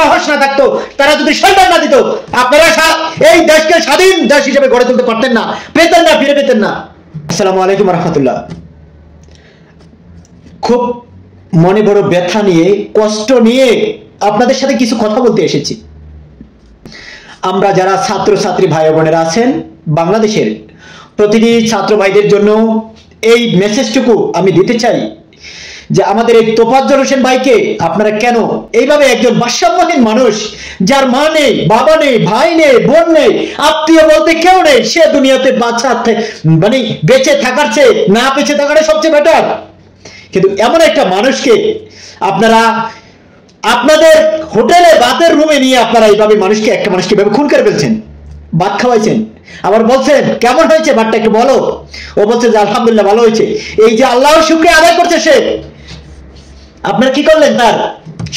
সাহস না থাকতো, তারা যদি সম্মান না দিত, আপনারা এই দেশকে স্বাধীন দেশ হিসেবে গড়ে তুলতে পারতেন না, পেতেন না, ফিরে পেতেন না। আসসালামু আলাইকুম রহমতুল্লাহ। খুব মনে বড় ব্যথা নিয়ে, কষ্ট নিয়ে আপনাদের সাথে কিছু কথা বলতে এসেছি। আমরা যারা ছাত্র ছাত্রী ভাই বোনেরা আছেন বাংলাদেশের, প্রতিটি ছাত্র ভাইদের জন্য এই মেসেজটুকু আমি দিতে চাই যে আমাদের এই তোফাজ্জল হোসেন ভাইকে আপনারা কেন এইভাবে, একজন ভারসাম্যহীন মানুষ, যার মা নেই, বাবা নেই, ভাই নেই, বোন নেই, আত্মীয় বলতে কেউ নেই, সে দুনিয়াতে মানে বেঁচে থাকার চেয়ে না বেঁচে থাকাটাই সবচেয়ে বেটার, কিন্তু এমন একটা মানুষকে আপনারা আপনাদের হোটেলে বাতের রুমে নিয়ে আপনারা এইভাবে একটা মানুষকে এভাবে খুন করে ফেলছেন, ভাত খাওয়াইছেন, আবার বলছেন কেমন হয়েছে ভাতটা একটু বলো, ও বলছে যে আলহামদুলিল্লাহ ভালো হয়েছে। এই যে আল্লাহর শুকরিয়া আদায় করছে সে, আপনারা কি করলেন? তার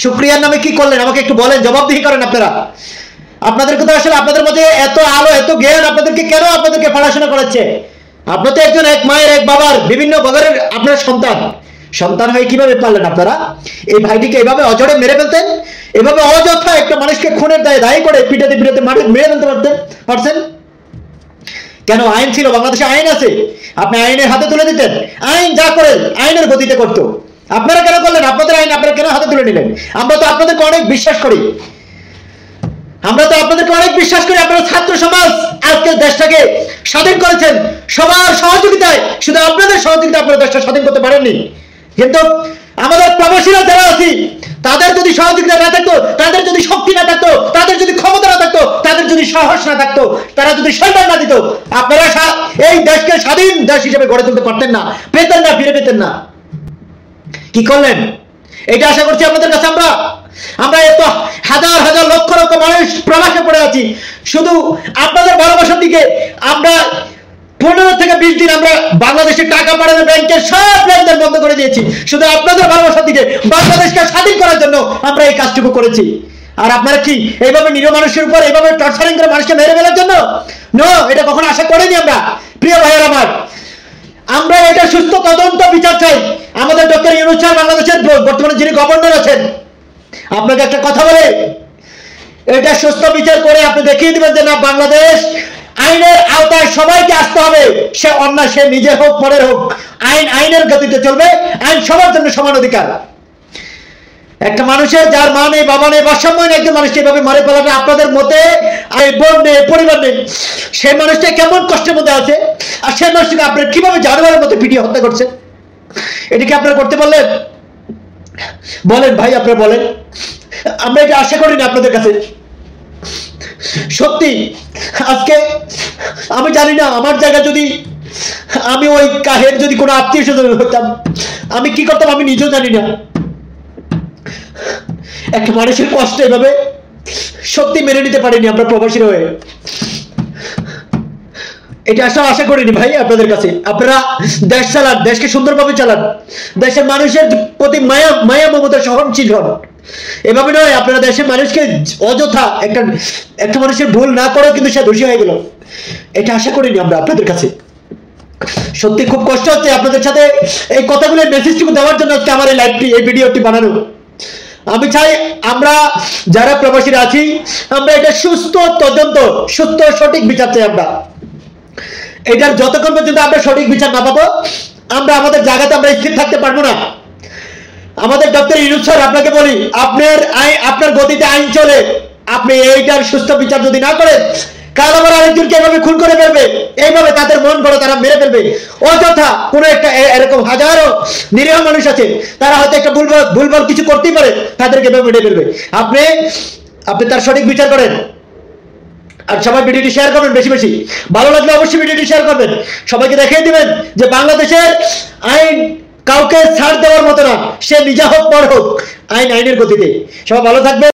শুকরিয়ার নামে কি করলেন আমাকে একটু বলেন, জবাবদিহি করেন আপনারা। আপনাদেরকে তো আসলে আপনাদের মধ্যে এত আলো, এত জ্ঞান, আপনাদেরকে কেন আপনাদেরকে পড়াশোনা করাচ্ছে? আপনার তো একজন এক মায়ের এক বাবার বিভিন্ন বাবারের আপনার সন্তান হয়ে কিভাবে পারলেন আপনারা এই ভাইটিকে এভাবে অজরে মেরে ফেলতেন? এভাবে অযথা একটা মানুষকে খুনের দায়ী করে পিটাতে মেরে ফেলতে পারছেন কেন? আইন ছিল, বাংলাদেশে আইন আছে, আপনি আইনের হাতে তুলে দিতেন, আইন যা করেন আইনের গতিতে করতো। আপনারা কেন করলেন? আপনাদের আইন আপনারা কেন হাতে তুলে নিলেন? আমরা তো আপনাদেরকে অনেক বিশ্বাস করি, আপনারা ছাত্র সমাজ আজকে দেশটাকে স্বাধীন করেছেন সবার সহযোগিতায়, শুধু আপনাদের সহযোগিতা আপনারা দেশটা স্বাধীন করতে পারেননি। কিন্তু আমাদের প্রবাসীরা যারা আছি, তাদের যদি সহযোগিতা না থাকতো, তাদের যদি শক্তি না থাকতো, তাদের যদি ক্ষমতা না থাকতো, তাদের যদি সাহস না থাকতো, তারা যদি সম্মান না দিত, আপনারা এই দেশকে স্বাধীন দেশ হিসেবে গড়ে তুলতে পারতেন না, পেতেন না, ফিরে পেতেন না। কি করলেন? এটা আশা করছি আপনাদের কাছে। আমরা এত হাজার হাজার লক্ষ লক্ষ মানুষ প্রবাসে পড়ে আছি, শুধু আপনাদের ভালোবাসার দিকে আমরা 15 থেকে 20 দিন আমরা বাংলাদেশের টাকা পাঠানো ব্যাংকের সব লেনদেন বন্ধ করে দিয়েছি, শুধু আপনাদের ভালোবাসার দিকে, বাংলাদেশকে স্বাধীন করার জন্য আমরা এই কাজটুকু করেছি। আর আপনারা কি এইভাবে নিরীহ মানুষের উপর এইভাবে টর্চারিং করে মানুষকে মেরে ফেলার জন্য? নো, এটা কখনো আশা করিনি আমরা। প্রিয় ভাইয়ের আমার, আমরা এটা সুস্থ তদন্ত বিচার চাই। আমাদের ডক্টর ইউনূস স্যার বাংলাদেশের বর্তমানে যিনি গভর্নর আছেন, আপনাকে একটা কথা বলে, এটা সুস্থ বিচার করে আপনি দেখিয়ে দিবেন যে না, বাংলাদেশ আইনের আওতায় সবাইকে আসতে হবে। সে অন্যায়, সে নিজে হোক পরের হোক, আইনের গতিতে চলবে। আইন সবার জন্য সমান অধিকার। একটা মানুষের যার মা নেই, বাবা নেই, ভারসাম্যহীন একজন মানুষকে এভাবে মারে ফেলাটা আপনাদের মতে বোন নেই, পরিবার নেই, সেই মানুষটা কেমন কষ্টের মধ্যে আছে, আর সেই মানুষটাকে আপনার কিভাবে জানোয়ারের মতো পিটিয়ে হত্যা করছে, এটা কি আপনারা করতে বললেন? বলেন ভাই, আপনারা বলেন। আমরা এটা আশা করি না আপনাদের কাছে। সত্যি আজকে আমি জানি না, আমার জায়গা যদি আমি ওই কাহের যদি কোনো আত্মীয় স্বজন হতাম, আমি কি করতাম আমি নিজেও জানি না। একটা মানুষের কষ্ট এভাবে সত্যি মেনে নিতে পারিনি আমরা প্রবাসীর হয়ে। এটা আশা করিনি ভাই আপনাদের কাছে। আপনারা দেশ চালান, দেশকে সুন্দরভাবে চালান, দেশের মানুষের প্রতি মায়া মমতা সহনশীল হন। এভাবে নয়, আপনারা দেশের মানুষকে অযথা একটা মানুষের ভুল না করে কিন্তু সে দোষী হয়ে গেল, এটা আশা করিনি আমরা আপনাদের কাছে। সত্যি খুব কষ্ট হচ্ছে আপনাদের সাথে এই কথাগুলো মেসেজটুকু দেওয়ার জন্য আজকে আমার এই ভিডিওটি বানানো। আমি চাই আমরা যারা প্রবাসীরা আছি, আমরা এটা সুস্থ তদন্ত, সুস্থ সঠিক বিচার চাই। আমরা এটার যতক্ষণ পর্যন্ত আমরা সঠিক বিচার না পাবো, আমরা আমাদের জায়গাতে আমরা স্থির থাকতে পারবো না। আমাদের ডক্টর ইউনূস স্যার, আপনাকে বলি, আপনার গতিতে আইন চলে, আপনি এইটার সুস্থ বিচার যদি না করেন, কাল আবার আরেকজনকে এভাবে খুন করে ফেলবে, এইভাবে তাদের মন গড়ে তারা মেরে ফেলবে অযথা। কোনো একটা এরকম হাজারো নিরীহ মানুষ আছে, তারা হয়তো একটা ভুলভাল কিছু করতেই পারে, তাদেরকে এভাবে মেরে ফেলবে। আপনি তার সঠিক বিচার করেন। আর সবাই ভিডিওটি শেয়ার করবেন বেশি বেশি। ভালো লাগলে অবশ্যই ভিডিওটি শেয়ার করবেন, সবাইকে দেখিয়ে দিবেন যে বাংলাদেশের আইন কাউকে ছাড় দেওয়ার মতো না, সে নিজে হোক পর হোক, আইনের গতিতে। সবাই ভালো থাকবে।